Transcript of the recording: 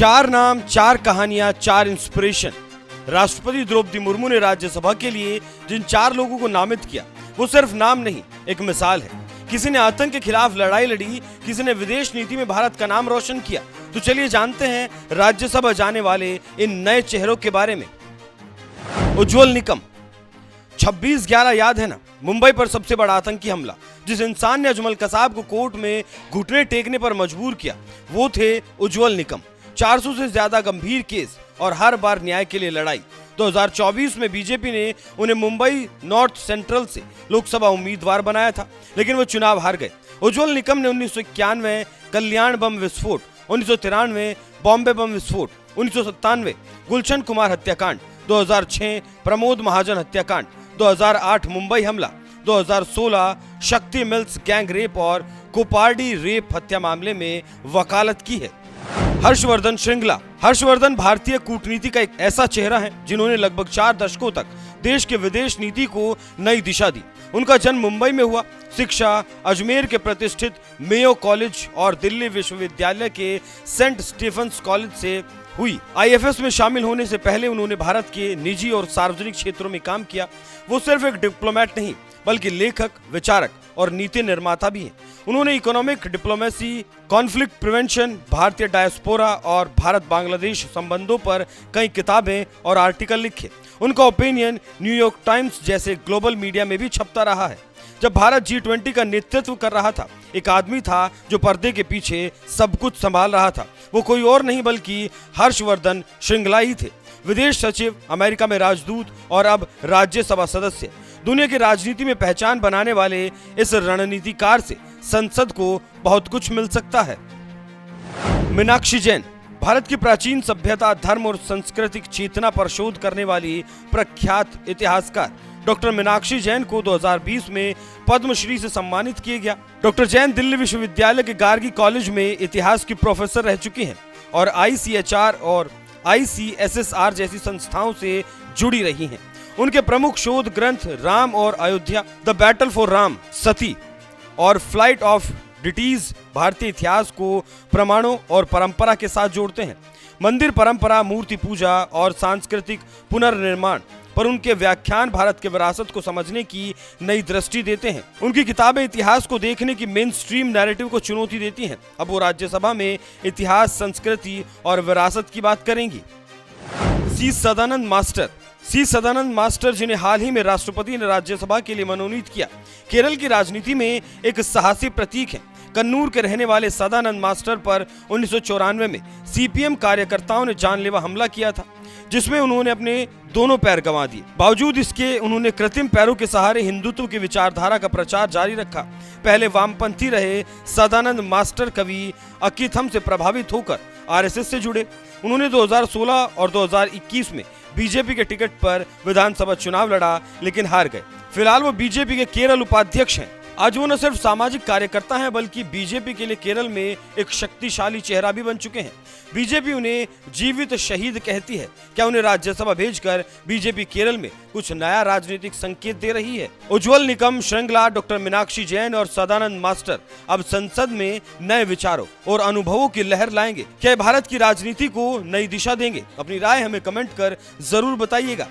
चार नाम, चार कहानियां, चार इंस्पिरेशन। राष्ट्रपति द्रौपदी मुर्मू ने राज्यसभा के लिए जिन चार लोगों को नामित किया वो सिर्फ नाम नहीं, एक मिसाल है। किसी ने आतंक के खिलाफ लड़ाई लड़ी, किसी ने विदेश नीति में भारत का नाम रोशन किया। तो चलिए जानते हैं राज्यसभा जाने वाले इन नए चेहरों के बारे में। उज्ज्वल निकम। 26/11 याद है ना, मुंबई पर सबसे बड़ा आतंकी हमला। जिस इंसान ने अजमल कसाब को कोर्ट में घुटने टेकने पर मजबूर किया वो थे उज्ज्वल निकम। 400 से ज्यादा गंभीर केस और हर बार न्याय के लिए लड़ाई। 2024 में बीजेपी ने उन्हें मुंबई नॉर्थ सेंट्रल से लोकसभा उम्मीदवार बनाया था, लेकिन वो चुनाव हार गए। उज्ज्वल निकम ने 1991 कल्याण बम विस्फोट, 1993 बॉम्बे बम विस्फोट, 1997 गुलशन कुमार हत्याकांड, 2006 प्रमोद महाजन हत्याकांड, 2008 मुंबई हमला, 2016 शक्ति मिल्स गैंग रेप और कोपार्डी रेप हत्या मामले में वकालत की है। हर्षवर्धन श्रृंगला। हर्षवर्धन भारतीय कूटनीति का एक ऐसा चेहरा है जिन्होंने लगभग 4 दशकों तक देश के विदेश नीति को नई दिशा दी। उनका जन्म मुंबई में हुआ। शिक्षा अजमेर के प्रतिष्ठित मेयो कॉलेज और दिल्ली विश्वविद्यालय के सेंट स्टीफेंस कॉलेज से हुई। आईएफएस में शामिल होने से पहले उन्होंने भारत के निजी और सार्वजनिक क्षेत्रों में काम किया। वो सिर्फ एक डिप्लोमेट नहीं बल्कि लेखक, विचारक और नीति निर्माता भी हैं। उन्होंने इकोनॉमिक डिप्लोमेसी, कॉन्फ्लिक्ट प्रिवेंशन, भारतीय डायस्पोरा और भारत बांग्लादेश संबंधों पर कई किताबें और आर्टिकल लिखे। उनका ओपिनियन न्यूयॉर्क टाइम्स जैसे ग्लोबल मीडिया में भी छपता रहा है। जब भारत G20 का नेतृत्व कर रहा था, एक आदमी था जो पर्दे के पीछे सब कुछ संभाल रहा था। वो कोई और नहीं बल्कि हर्षवर्धन श्रृंगला ही थे। विदेश सचिव, अमेरिका में राजदूत और अब राज्यसभा सदस्य। दुनिया की राजनीति में पहचान बनाने वाले इस रणनीतिकार से संसद को बहुत कुछ मिल सकता है। मीनाक्षी जैन। भारत की प्राचीन सभ्यता, धर्म और सांस्कृतिक चेतना पर शोध करने वाली प्रख्यात इतिहासकार डॉक्टर मीनाक्षी जैन को 2020 में पद्मश्री से सम्मानित किया गया। डॉक्टर जैन दिल्ली विश्वविद्यालय के गार्गी कॉलेज में इतिहास की प्रोफेसर रह चुकी हैं और ICHR और ICSSR जैसी संस्थाओं से जुड़ी रही हैं। उनके प्रमुख शोध ग्रंथ राम और Ayodhya, the battle for Ram, Sati और फ्लाइट ऑफ डिटीज भारतीय इतिहास को प्रमाणों और परंपरा के साथ जोड़ते हैं। मंदिर परंपरा, मूर्ति पूजा और सांस्कृतिक पुनर्निर्माण पर उनके व्याख्यान भारत के विरासत को समझने की नई दृष्टि देते हैं। उनकी किताबें इतिहास को देखने की मेन स्ट्रीम नैरेटिव को चुनौती देती हैं। अब वो राज्यसभा में इतिहास, संस्कृति और विरासत की बात करेंगी। सी सदानंद मास्टर। सी सदानंद मास्टर, जिन्हें हाल ही में राष्ट्रपति ने राज्यसभा के लिए मनोनीत किया, केरल की राजनीति में एक साहसी प्रतीक है। कन्नूर के रहने वाले सदानंद मास्टर पर 1994 में CPM कार्यकर्ताओं ने जानलेवा हमला किया था, जिसमें उन्होंने अपने दोनों पैर गंवा दिए। बावजूद इसके उन्होंने कृत्रिम पैरों के सहारे हिंदुत्व की विचारधारा का प्रचार जारी रखा। पहले वामपंथी रहे सदानंद मास्टर कवि अकिथम से प्रभावित होकर RSS से जुड़े। उन्होंने 2016 और 2021 में बीजेपी के टिकट पर विधानसभा चुनाव लड़ा, लेकिन हार गए। फिलहाल वो बीजेपी के केरल उपाध्यक्ष हैं। आज वो न सिर्फ सामाजिक कार्यकर्ता हैं बल्कि बीजेपी के लिए केरल में एक शक्तिशाली चेहरा भी बन चुके हैं। बीजेपी उन्हें जीवित शहीद कहती है। क्या उन्हें राज्यसभा भेजकर बीजेपी केरल में कुछ नया राजनीतिक संकेत दे रही है? उज्ज्वल निकम, श्रृंगला, डॉक्टर मीनाक्षी जैन और सदानंद मास्टर अब संसद में नए विचारों और अनुभवों की लहर लाएंगे। क्या भारत की राजनीति को नई दिशा देंगे? अपनी राय हमें कमेंट कर जरूर बताइएगा।